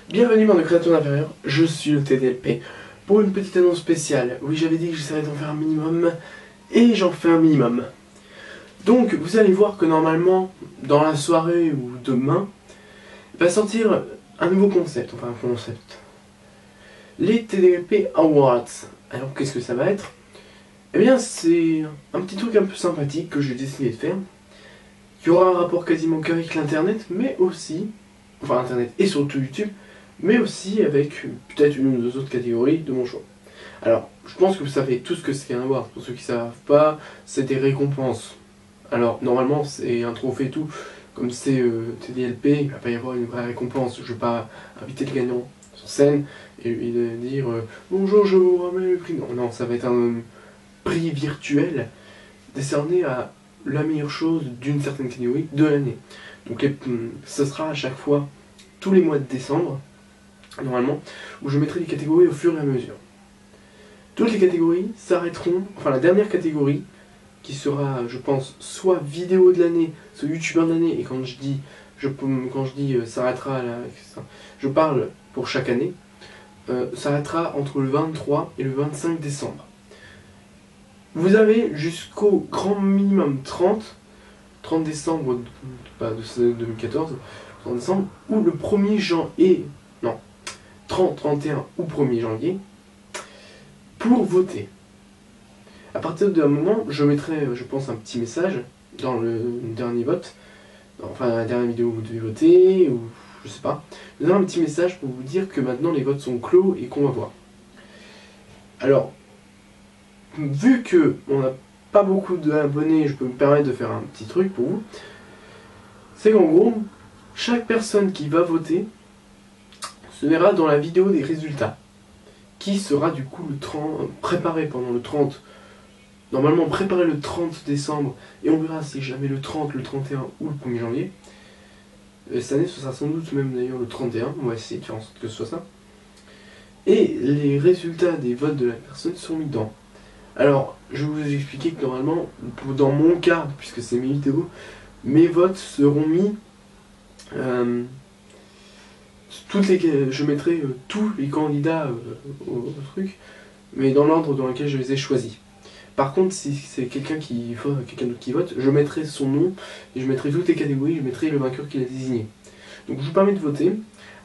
Bienvenue dans le créateur inférieur, je suis le TDLP. Pour une petite annonce spéciale, oui j'avais dit que j'essaierais d'en faire un minimum, et j'en fais un minimum. Donc vous allez voir que normalement, dans la soirée ou demain, va sortir un nouveau concept, enfin un concept. Les TDLP Awards. Alors qu'est-ce que ça va être? Eh bien c'est un petit truc un peu sympathique que j'ai décidé de faire. Il y aura un rapport quasiment qu'avec l'internet, mais aussi, enfin internet et surtout YouTube, mais aussi avec peut-être une ou deux autres catégories de mon choix. Alors, je pense que vous savez tout ce que c'est qu'un award. Pour ceux qui ne savent pas, c'est des récompenses. Alors, normalement, c'est un trophée et tout. Comme c'est TDLP, il ne va pas y avoir une vraie récompense. Je ne vais pas inviter le gagnant sur scène et lui dire bonjour, je vous remets le prix. Non, non, ça va être un prix virtuel décerné à la meilleure chose d'une certaine catégorie de l'année. Donc, ce sera à chaque fois tous les mois de décembre, normalement, où je mettrai les catégories au fur et à mesure. Toutes les catégories s'arrêteront, enfin la dernière catégorie, qui sera, je pense, soit vidéo de l'année, soit youtubeur de l'année, et quand je dis s'arrêtera, je parle pour chaque année, s'arrêtera entre le 23 et le 25 décembre. Vous avez jusqu'au grand minimum 30 décembre de 2014, 30 décembre, ou le 1er janvier, non, 30, 31 ou 1er janvier, pour voter. À partir d'un moment, je mettrai, je pense, un petit message dans le dernier vote, enfin dans la dernière vidéo où vous devez voter, ou je sais pas. Je donnerai un petit message pour vous dire que maintenant les votes sont clos et qu'on va voir. Alors, vu que on n'a pas beaucoup d'abonnés, je peux me permettre de faire un petit truc pour vous. C'est qu'en gros, chaque personne qui va voter se verra dans la vidéo des résultats, qui sera du coup le 30, préparé pendant le 30, normalement préparé le 30 décembre, et on verra si jamais le 30, le 31 ou le 1er janvier. Cette année ce sera sans doute même d'ailleurs le 31, on va essayer de faire en sorte que ce soit ça. Et les résultats des votes de la personne sont mis dedans. Alors, je vais vous expliquer que normalement, dans mon cas, puisque c'est mes vidéos, mes votes seront mis... je mettrai tous les candidats au truc, mais dans l'ordre dans lequel je les ai choisis. Par contre, si c'est quelqu'un d'autre qui vote, je mettrai son nom, et je mettrai toutes les catégories, je mettrai le vainqueur qu'il a désigné. Donc je vous permets de voter.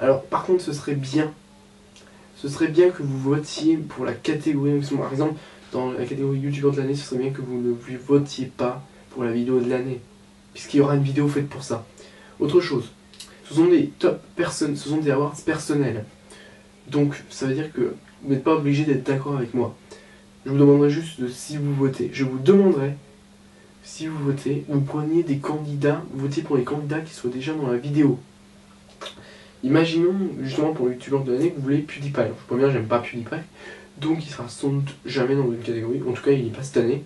Alors par contre, ce serait bien que vous votiez pour la catégorie, par exemple, dans la catégorie youtubeur de l'année, ce serait bien que vous ne votiez pas pour la vidéo de l'année, puisqu'il y aura une vidéo faite pour ça. Autre chose, ce sont des top personnes, ce sont des awards personnels. Donc ça veut dire que vous n'êtes pas obligé d'être d'accord avec moi. Je vous demanderai juste si vous votez. Je vous demanderai, si vous votez, vous preniez des candidats, vous votiez pour les candidats qui soient déjà dans la vidéo. Imaginons, justement pour le youtubeur de l'année, que vous voulez PewDiePie. Alors, je peux bien, j'aime pas PewDiePie, donc il sera sans doute jamais dans une catégorie. En tout cas, il n'est pas cette année.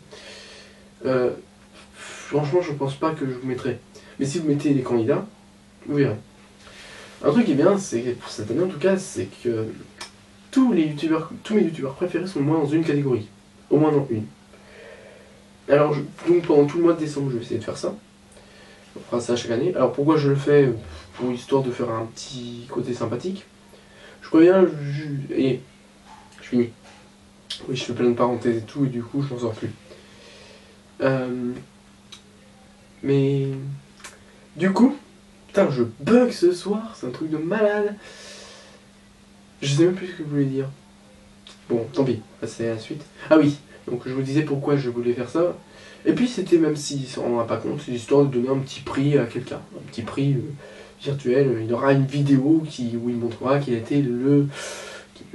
Franchement, je pense pas que je vous mettrai. Mais si vous mettez les candidats, vous verrez. Un truc qui est bien, c'est pour cette année en tout cas, c'est que tous mes youtubeurs préférés sont au moins dans une catégorie. Au moins dans une. Alors, donc pendant tout le mois de décembre, je vais essayer de faire ça. On fera ça chaque année. Alors pourquoi je le fais? Pour histoire de faire un petit côté sympathique. Je préviens, et je finis. Oui, je fais plein de parenthèses et tout, et du coup, je m'en sors plus. Mais du coup, putain, je bug ce soir, c'est un truc de malade. Je sais même plus ce que je voulais dire. Bon, tant pis, passer à la suite. Ah oui, donc je vous disais pourquoi je voulais faire ça. Et puis c'était, même si on n'en a pas compte, c'est l'histoire de donner un petit prix à quelqu'un. Un petit prix virtuel. Il aura une vidéo où il montrera qu'il a été le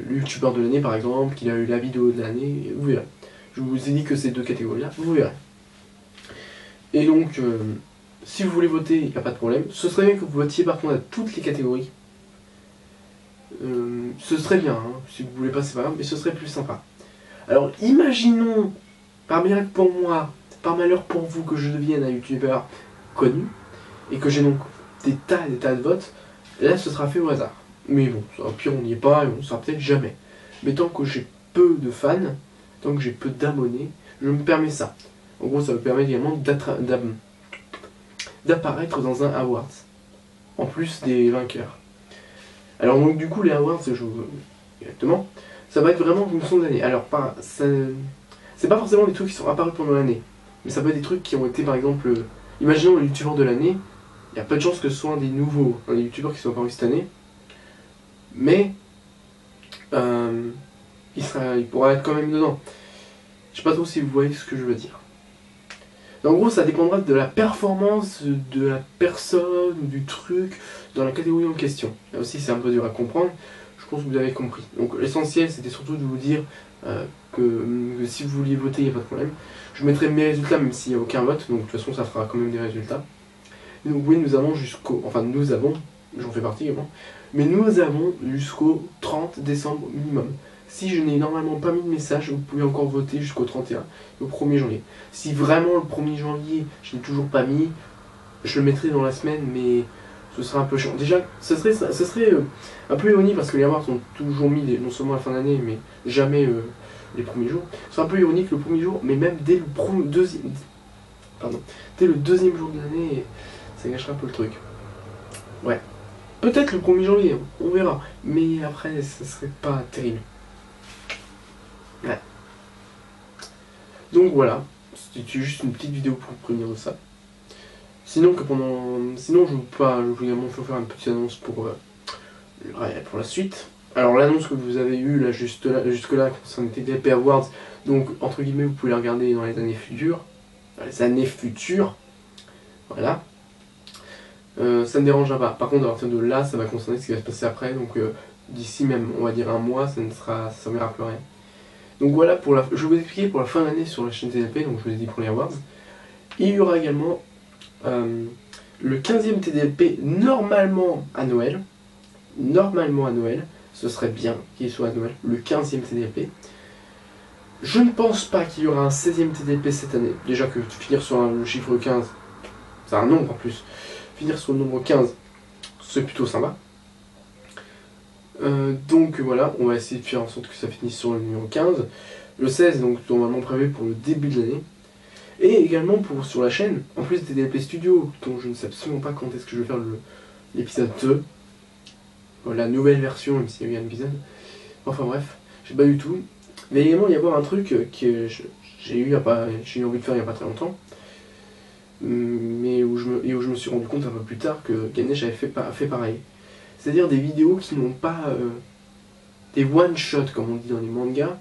youtubeur de l'année par exemple, qu'il a eu la vidéo de l'année, vous verrez. Je vous ai dit que ces deux catégories-là, vous verrez. Et donc, si vous voulez voter, il n'y a pas de problème. Ce serait bien que vous votiez par contre à toutes les catégories. Ce serait bien, hein. Si vous voulez pas, c'est pas grave, mais ce serait plus sympa. Alors, imaginons, par miracle pour moi, par malheur pour vous, que je devienne un youtubeur connu, et que j'ai donc des tas de votes, là ce sera fait au hasard. Mais bon, au pire on n'y est pas, et on ne saura peut-être jamais. Mais tant que j'ai peu de fans, tant que j'ai peu d'abonnés, je me permets ça. En gros, ça me permet également d'apparaître dans un awards, en plus des vainqueurs. Alors donc du coup les awards, exactement, ça va être vraiment en fonction de l'année. Alors c'est pas forcément des trucs qui sont apparus pendant l'année, mais ça peut être des trucs qui ont été par exemple, imaginons le youtubeur de l'année, il y a pas de chance que ce soit un des nouveaux, un des youtubeurs qui sont apparus cette année, mais il pourra être quand même dedans. Je sais pas trop si vous voyez ce que je veux dire. En gros, ça dépendra de la performance de la personne ou du truc dans la catégorie en question. Là aussi, c'est un peu dur à comprendre. Je pense que vous avez compris. Donc, l'essentiel, c'était surtout de vous dire que si vous vouliez voter, il n'y a pas de problème. Je mettrai mes résultats, même s'il n'y a aucun vote. Donc, de toute façon, ça fera quand même des résultats. Et donc, oui, nous avons j'en fais partie également, mais nous avons jusqu'au 30 décembre minimum. Si je n'ai normalement pas mis de message, vous pouvez encore voter jusqu'au 31, au 1er janvier. Si vraiment le 1er janvier, je n'ai toujours pas mis, je le mettrai dans la semaine, mais ce serait un peu chiant. Déjà, ce serait un peu ironique parce que les awards sont toujours mis, non seulement à la fin d'année, mais jamais les premiers jours. Ce serait un peu ironique le premier jour, mais même dès le deuxième jour de l'année, ça gâcherait un peu le truc. Ouais. Peut-être le 1er janvier, on verra. Mais après, ça serait pas terrible. Ouais. Donc voilà, c'était juste une petite vidéo pour vous prévenir de ça. Sinon, je vais également faire une petite annonce pour la suite. Alors l'annonce que vous avez eue là, jusque-là concernant les TDP Awards, donc entre guillemets vous pouvez la regarder dans les années futures. Voilà. Ça ne dérangera pas. Par contre, à partir de là, ça va concerner ce qui va se passer après. Donc d'ici même, on va dire un mois, ça servira plus à rien. Donc voilà, je vais vous expliquer pour la fin d'année sur la chaîne TDP, donc je vous ai dit pour les awards. Il y aura également le 15e TDP normalement à Noël. Normalement à Noël, ce serait bien qu'il soit à Noël, le 15e TDP. Je ne pense pas qu'il y aura un 16e TDP cette année. Déjà que finir sur le chiffre 15, c'est un nombre en plus. Finir sur le nombre 15, c'est plutôt sympa. Donc voilà, on va essayer de faire en sorte que ça finisse sur le numéro 15. Le 16, donc normalement prévu pour le début de l'année. Et également sur la chaîne, en plus des TDP Studio, dont je ne sais absolument pas quand est-ce que je vais faire l'épisode 2. La nouvelle version, même s'il y a eu un épisode. Enfin bref, je sais pas du tout. Mais également, il va y avoir un truc que j'ai eu envie de faire il n'y a pas très longtemps. Mais où je me suis rendu compte un peu plus tard que Ganesh avait fait pareil. C'est-à-dire des vidéos qui n'ont pas des one-shots, comme on dit dans les mangas,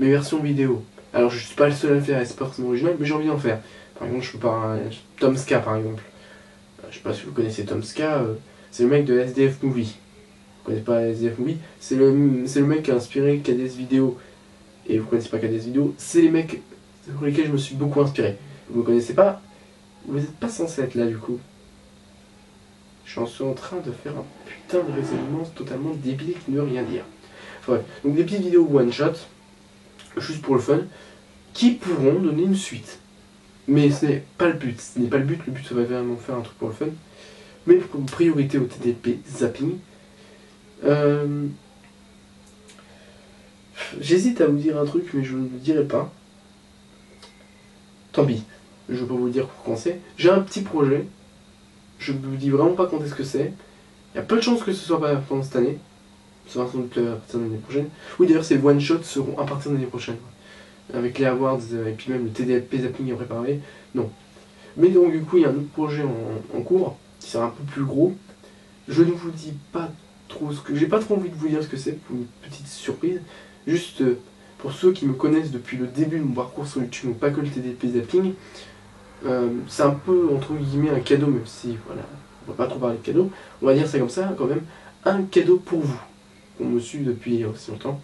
mais version vidéo. Alors je suis pas le seul à le faire, c'est pas forcément original, mais j'ai envie d'en faire. Par exemple, je peux pas... Tomska par exemple. Je sais pas si vous connaissez Tomska, c'est le mec de SDF Movie. Vous connaissez pas SDF Movie? C'est le mec qui a inspiré KDS Vidéo. Et vous connaissez pas KDS Vidéo, c'est les mecs sur lesquels je me suis beaucoup inspiré. Vous ne connaissez pas? Vous n'êtes pas censé être là du coup. Je suis en train de faire un putain de raisonnement totalement débile qui ne veut rien dire. Enfin, bref, donc des petites vidéos one shot, juste pour le fun, qui pourront donner une suite. Mais ce n'est pas le but. Ce n'est pas le but ça va vraiment faire un truc pour le fun. Mais pour priorité au TDP zapping. J'hésite à vous dire un truc, mais je ne le dirai pas. Tant pis. Je ne vais pas vous le dire pour commencer. J'ai un petit projet. Je ne vous dis vraiment pas quand est-ce que c'est. Il y a peu de chances que ce soit pas pendant cette année. Ça va sans doute à partir de l'année prochaine. Oui, d'ailleurs, ces one-shots seront à partir de l'année prochaine. Avec les awards et puis même le TDP zapping à préparer. Non. Mais donc, du coup, il y a un autre projet en cours qui sera un peu plus gros. Je ne vous dis pas trop ce que. J'ai pas trop envie de vous dire ce que c'est pour une petite surprise. Juste pour ceux qui me connaissent depuis le début de mon parcours sur YouTube, donc pas que le TDP zapping. C'est un peu entre guillemets un cadeau, même si voilà, on va pas trop parler de cadeau, on va dire ça comme ça quand même, un cadeau pour vous, qu'on me suit depuis aussi longtemps.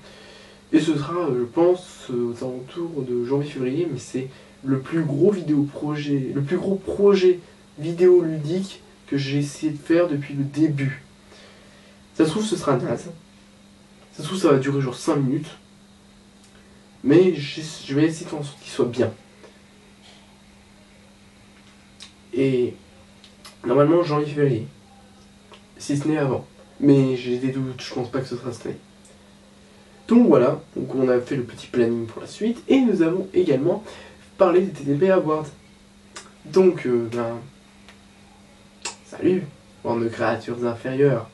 Et ce sera, je pense, aux alentours de janvier-février, mais c'est le plus gros projet vidéo ludique que j'ai essayé de faire depuis le début. Ça se trouve ce sera naze, ça se trouve ça va durer genre 5 minutes, mais je vais essayer de faire en sorte qu'il soit bien. Et normalement janvier-février, si ce n'est avant. Mais j'ai des doutes, je pense pas que ce sera cette année. Donc voilà, donc on a fait le petit planning pour la suite, et nous avons également parlé des TDP Awards. Donc, salut, bande de créatures inférieures.